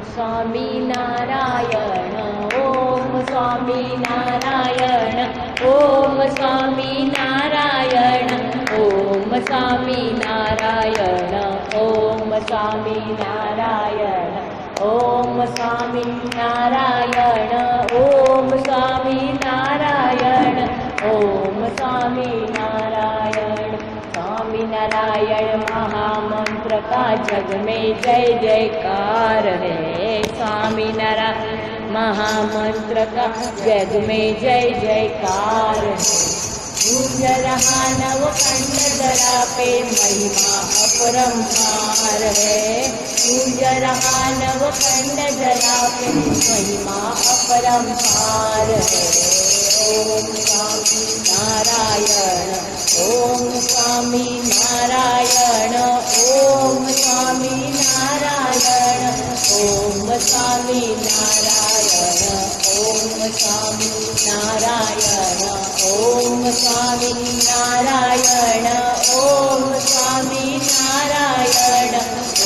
स्वामी नारायण ओम स्वामी नारायण ओम स्वामी नारायण ओम स्वामी नारायण ओम स्वामी नारायण ओम स्वामी नारायण ओम स्वामी नारायण ओम स्वामी नारायण। स्वामी नारायण महामंत्र का जग में जय जयकार है। स्वामी नारायण महामंत्र का जग में जय जयकार है। गूंज रहा नवखंड धरा पे महिमा अपरंपार है। गूंज रहा नवखंड धरा पे महिमा अपरंपार है। ओम स्वामी नारायण ओम स्वामी नारायण ओम स्वामी नारायण ओम स्वामी नारायण ओम स्वामी नारायण ओम स्वामी नारायण ओम स्वामी नारायण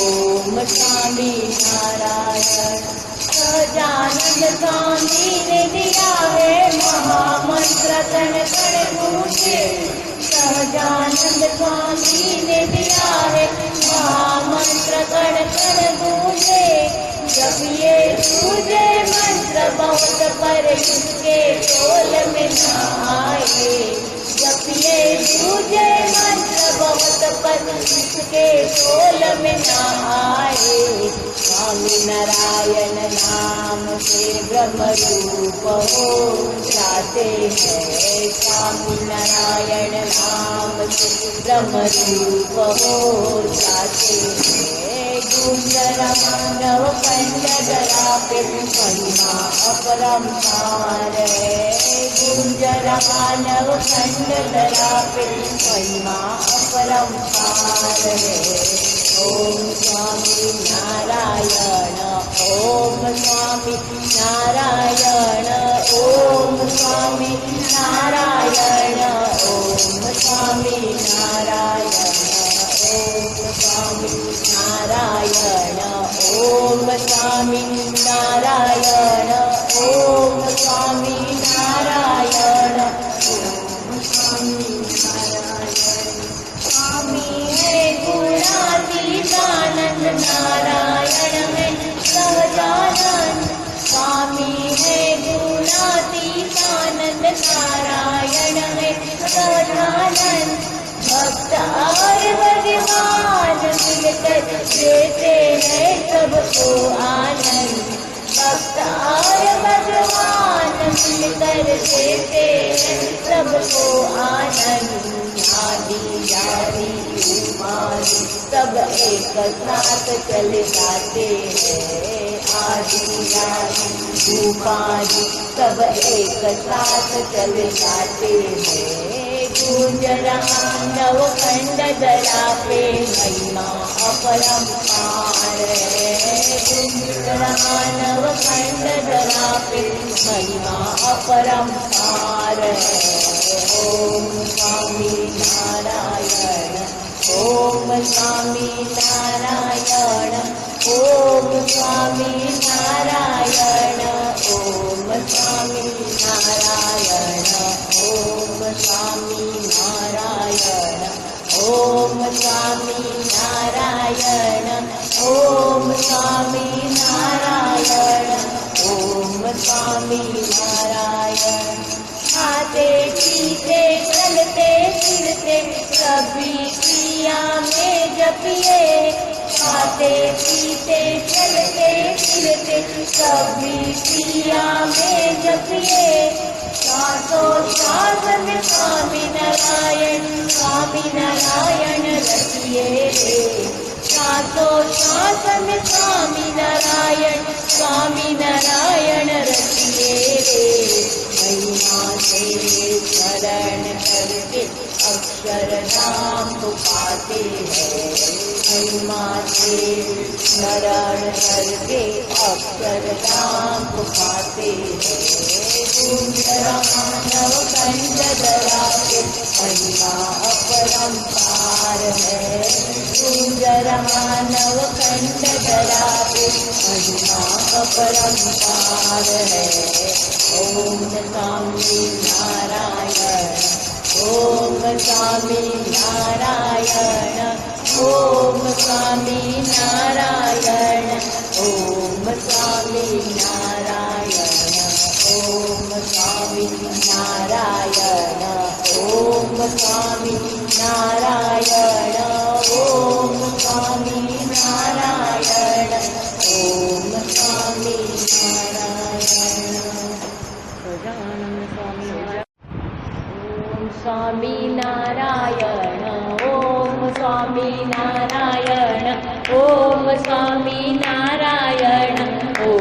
ओम स्वामी नारायण। सजानंद स्वामी ने दिया है महामंत्र कण कण गूंजे। सजानंद स्वामी ने दिया है महामंत्र कण कण गूंजे। जपिए तुझे मंत्र बहुत पर इसके टोल में न आए। जपिए तुझे मंत्र बहुत पर इसके टोल में न आए। स्वामी नारायण नाम से ब्रह्म रूप हो जाते हैं। स्वामी नारायण नाम से ब्रह्म रूप हो जाते हैं। गूंज रहा नवखंड धरा पे महिमा अपरंपार है। गूंज रहा नवखंड धरा पे महिमा अपरंपार है। ओम स्वामी नारायण ओम स्वामी नारायण ओम स्वामी नारायण ओम स्वामी नारायण ओम स्वामी नारायण ओम स्वामी नारायण ओम स्वामी नारायण ओम स्वामी नारायण। स्वामी है गुणातीतानंद नारायण है सहजानंद। स्वामी है गुणातीतानंद नारायण है सहजानंद। भक्त और भगवान मिलकर देते हैं सबको आनंद। भक्त और भगवान मिलकर देते हैं सबको आनंद। आदि जाति उपाधि सब एक साथ चल जाते हैं। आदि जाति उपाधि सब एक साथ चल जाते हैं। गूंज रहा नवखंड धरा पे महिमा अपरंपार है। गूंज रहा नवखंड धरा पे महिमा अपरंपार है। ओम स्वामी नारायण ओम स्वामी नारायण ओम स्वामी नारायण ओम स्वामी नारायण ओम स्वामी नारायण ओम स्वामी नारायण ओम स्वामी नारायण ओम स्वामी नारायण। खाते पीते चलते फिरते सभी क्रिया में जपिए। खाते पीते चलते फिरते सभी क्रिया में जपिए। श्वासोच्छ्वास में स्वामी नारायण रचिए। श्वासोच्छ्वास में स्वामी नारायण रचिए। महिमा से स्मरण करके अक्षर नाम को पाते हैं। महिमा से स्मरण करके अक्षरधाम को पाते हैं। सुंदर मानव कंठ धराते महिमा अपरंपार है। सुंदर मानव कंठ धराते महिमा अपरंपार है। ओम स्वामी नारायण, ओम स्वामी नारायण, ओम स्वामी नारायण, ओम स्वामी नारायण, ओम स्वामी नारायण, ओम स्वामी नारायण, ओम स्वामी नारायण, ओम स्वामी नारायण। गजानन स्वामी ओम स्वामी नारायण, ओम स्वामी नारायण, ओम स्वामी नारायण, ओम